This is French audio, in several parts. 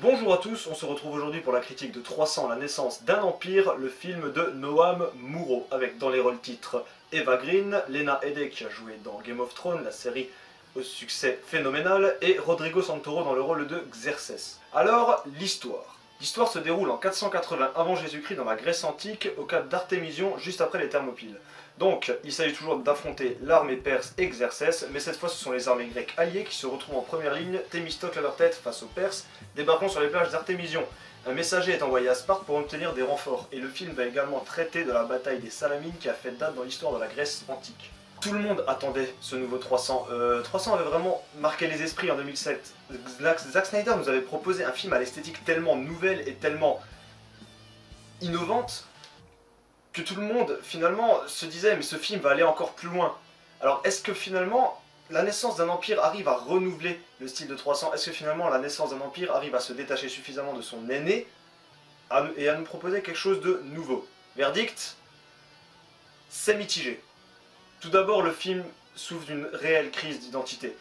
Bonjour à tous, on se retrouve aujourd'hui pour la critique de 300, la naissance d'un empire, le film de Noam Muro, avec dans les rôles titres Eva Green, Lena Headey qui a joué dans Game of Thrones, la série au succès phénoménal, et Rodrigo Santoro dans le rôle de Xerxès. Alors, l'histoire. L'histoire se déroule en 480 avant Jésus-Christ dans la Grèce antique, au cap d'Artémision, juste après les Thermopyles. Donc, il s'agit toujours d'affronter l'armée perse et Xerxès, mais cette fois ce sont les armées grecques alliées qui se retrouvent en première ligne, Thémistocle à leur tête face aux Perses, débarquant sur les plages d'Artémision. Un messager est envoyé à Sparte pour obtenir des renforts, et le film va également traiter de la bataille des Salamines qui a fait date dans l'histoire de la Grèce antique. Tout le monde attendait ce nouveau 300. 300 avait vraiment marqué les esprits en 2007. Zack Snyder nous avait proposé un film à l'esthétique tellement nouvelle et tellement innovante que tout le monde finalement se disait mais ce film va aller encore plus loin. Alors est-ce que finalement la naissance d'un empire arrive à renouveler le style de 300? Est-ce que finalement la naissance d'un empire arrive à se détacher suffisamment de son aîné et à nous proposer quelque chose de nouveau? Verdict, c'est mitigé. Tout d'abord, le film souffre d'une réelle crise d'identité.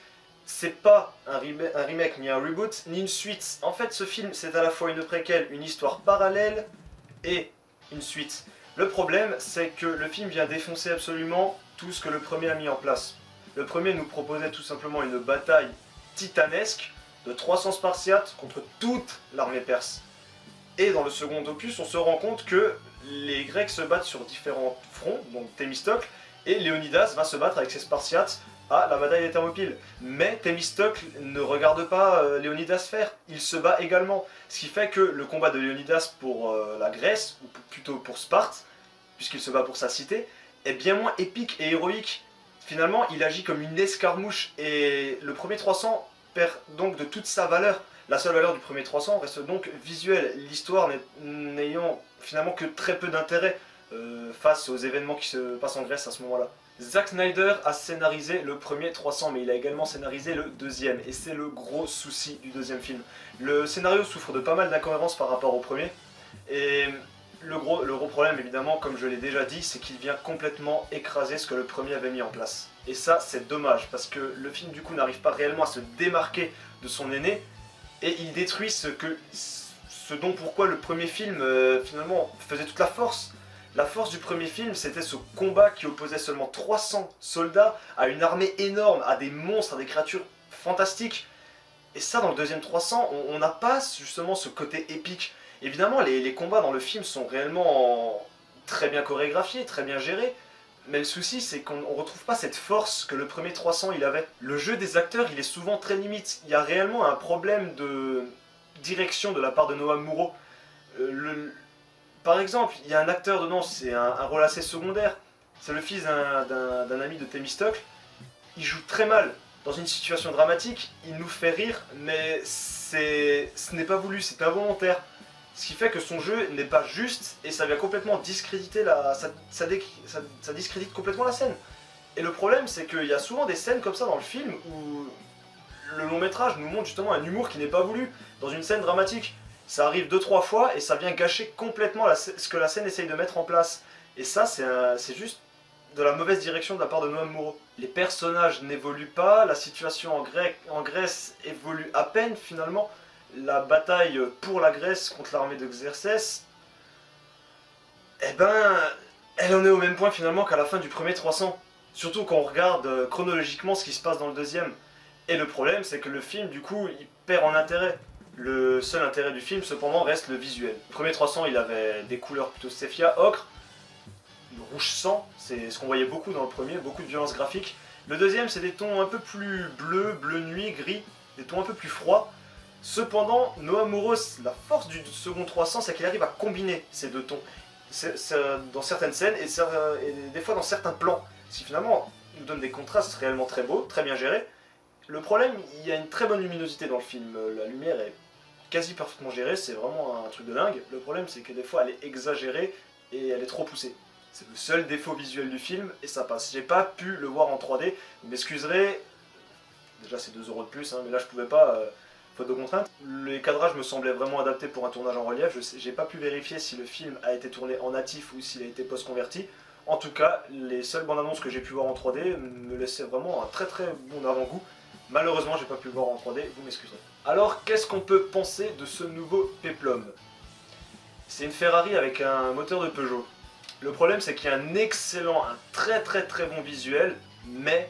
C'est pas un remake ni un reboot, ni une suite. En fait, ce film, c'est à la fois une préquelle, une histoire parallèle et une suite. Le problème, c'est que le film vient défoncer absolument tout ce que le premier a mis en place. Le premier nous proposait tout simplement une bataille titanesque de 300 Spartiates contre toute l'armée perse. Et dans le second opus, on se rend compte que les Grecs se battent sur différents fronts, donc Thémistocle, et Léonidas va se battre avec ses Spartiates à la bataille des Thermopyles. Mais Thémistocle ne regarde pas Léonidas faire, il se bat également. Ce qui fait que le combat de Léonidas pour la Grèce, ou plutôt pour Sparte, puisqu'il se bat pour sa cité, est bien moins épique et héroïque. Finalement, il agit comme une escarmouche, et le premier 300 perd donc de toute sa valeur. La seule valeur du premier 300 reste donc visuelle, l'histoire n'ayant finalement que très peu d'intérêt face aux événements qui se passent en Grèce à ce moment-là. Zack Snyder a scénarisé le premier 300, mais il a également scénarisé le deuxième, et c'est le gros souci du deuxième film. Le scénario souffre de pas mal d'incohérences par rapport au premier, et le gros problème évidemment, comme je l'ai déjà dit, c'est qu'il vient complètement écraser ce que le premier avait mis en place. Et ça, c'est dommage, parce que le film du coup n'arrive pas réellement à se démarquer de son aîné, et il détruit ce dont pourquoi le premier film finalement faisait toute la force. La force du premier film, c'était ce combat qui opposait seulement 300 soldats à une armée énorme, à des monstres, à des créatures fantastiques. Et ça, dans le deuxième 300, on n'a pas justement ce côté épique. Évidemment, les combats dans le film sont réellement très bien chorégraphiés, très bien gérés. Mais le souci, c'est qu'on ne retrouve pas cette force que le premier 300 il avait. Le jeu des acteurs, il est souvent très limite. Il y a réellement un problème de direction de la part de Noam Muro. Par exemple, il y a un acteur dedans, c'est un rôle assez secondaire. C'est le fils d'un ami de Thémistocle. Il joue très mal. Dans une situation dramatique, il nous fait rire, mais ce n'est pas voulu, c'est involontaire. Ce qui fait que son jeu n'est pas juste, et ça vient complètement discréditer ça discrédite complètement la scène. Et le problème, c'est qu'il y a souvent des scènes comme ça dans le film où le long métrage nous montre justement un humour qui n'est pas voulu dans une scène dramatique. Ça arrive 2-3 fois et ça vient gâcher complètement ce que la scène essaye de mettre en place. Et ça, c'est juste de la mauvaise direction de la part de Noam Muro. Les personnages n'évoluent pas, la situation en Grèce évolue à peine finalement. La bataille pour la Grèce contre l'armée de Xerxès, eh ben, elle en est au même point finalement qu'à la fin du premier 300. Surtout quand on regarde chronologiquement ce qui se passe dans le deuxième. Et le problème, c'est que le film, du coup, il perd en intérêt. Le seul intérêt du film, cependant, reste le visuel. Le premier 300, il avait des couleurs plutôt sépia, ocre, rouge sang, c'est ce qu'on voyait beaucoup dans le premier, beaucoup de violence graphique. Le deuxième, c'est des tons un peu plus bleu, bleu nuit, gris, des tons un peu plus froids. Cependant, Noam Muro, la force du second 300, c'est qu'il arrive à combiner ces deux tons. Dans certaines scènes et des fois dans certains plans. Ce qui finalement nous donne des contrastes réellement très beaux, très bien gérés. Le problème, il y a une très bonne luminosité dans le film. La lumière est quasi parfaitement gérée, c'est vraiment un truc de dingue. Le problème, c'est que des fois, elle est exagérée et elle est trop poussée. C'est le seul défaut visuel du film et ça passe. J'ai pas pu le voir en 3D, vous m'excuserez. Déjà, c'est 2 € de plus, hein, mais là, je pouvais pas, faute de contraintes. Les cadrages me semblaient vraiment adaptés pour un tournage en relief. J'ai pas pu vérifier si le film a été tourné en natif ou s'il a été post-converti. En tout cas, les seules bandes annonces que j'ai pu voir en 3D me laissaient vraiment un très très bon avant-goût. Malheureusement, j'ai pas pu le voir en 3D, vous m'excuserez. Alors, qu'est-ce qu'on peut penser de ce nouveau péplum? C'est une Ferrari avec un moteur de Peugeot. Le problème, c'est qu'il y a un très bon visuel, mais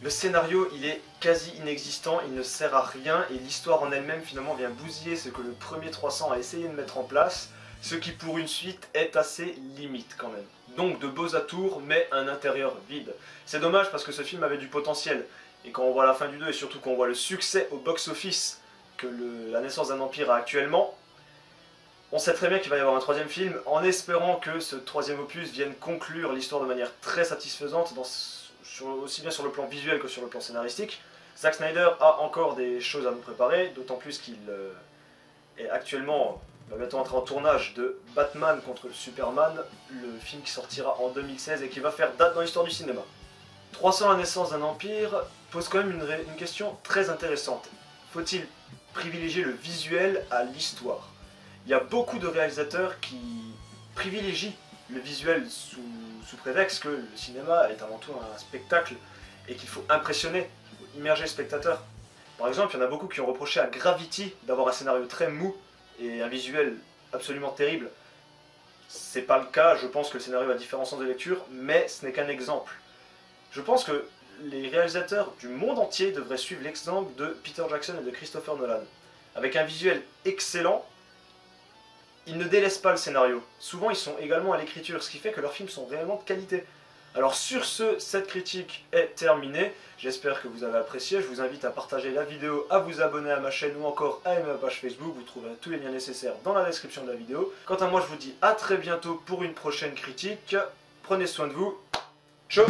le scénario, il est quasi inexistant, il ne sert à rien, et l'histoire en elle-même, finalement, vient bousiller ce que le premier 300 a essayé de mettre en place, ce qui, pour une suite, est assez limite, quand même. Donc, de beaux atours, mais un intérieur vide. C'est dommage, parce que ce film avait du potentiel, et quand on voit la fin du 2, et surtout quand on voit le succès au box-office que La naissance d'un empire a actuellement, on sait très bien qu'il va y avoir un troisième film, en espérant que ce troisième opus vienne conclure l'histoire de manière très satisfaisante, aussi bien sur le plan visuel que sur le plan scénaristique. Zack Snyder a encore des choses à nous préparer, d'autant plus qu'il est actuellement bientôt entré en tournage de Batman contre Superman, le film qui sortira en 2016 et qui va faire date dans l'histoire du cinéma. 300 la naissance d'un empire pose quand même une question très intéressante. Faut-il privilégier le visuel à l'histoire? Il y a beaucoup de réalisateurs qui privilégient le visuel sous prétexte que le cinéma est avant tout un spectacle et qu'il faut impressionner, il faut immerger le spectateur. Par exemple, il y en a beaucoup qui ont reproché à Gravity d'avoir un scénario très mou et un visuel absolument terrible. C'est pas le cas, je pense que le scénario a différents sens de lecture, mais ce n'est qu'un exemple. Je pense que les réalisateurs du monde entier devraient suivre l'exemple de Peter Jackson et de Christopher Nolan. Avec un visuel excellent, ils ne délaissent pas le scénario. Souvent, ils sont également à l'écriture, ce qui fait que leurs films sont réellement de qualité. Alors sur ce, cette critique est terminée. J'espère que vous avez apprécié. Je vous invite à partager la vidéo, à vous abonner à ma chaîne ou encore à aimer ma page Facebook. Vous trouverez tous les liens nécessaires dans la description de la vidéo. Quant à moi, je vous dis à très bientôt pour une prochaine critique. Prenez soin de vous. Ciao!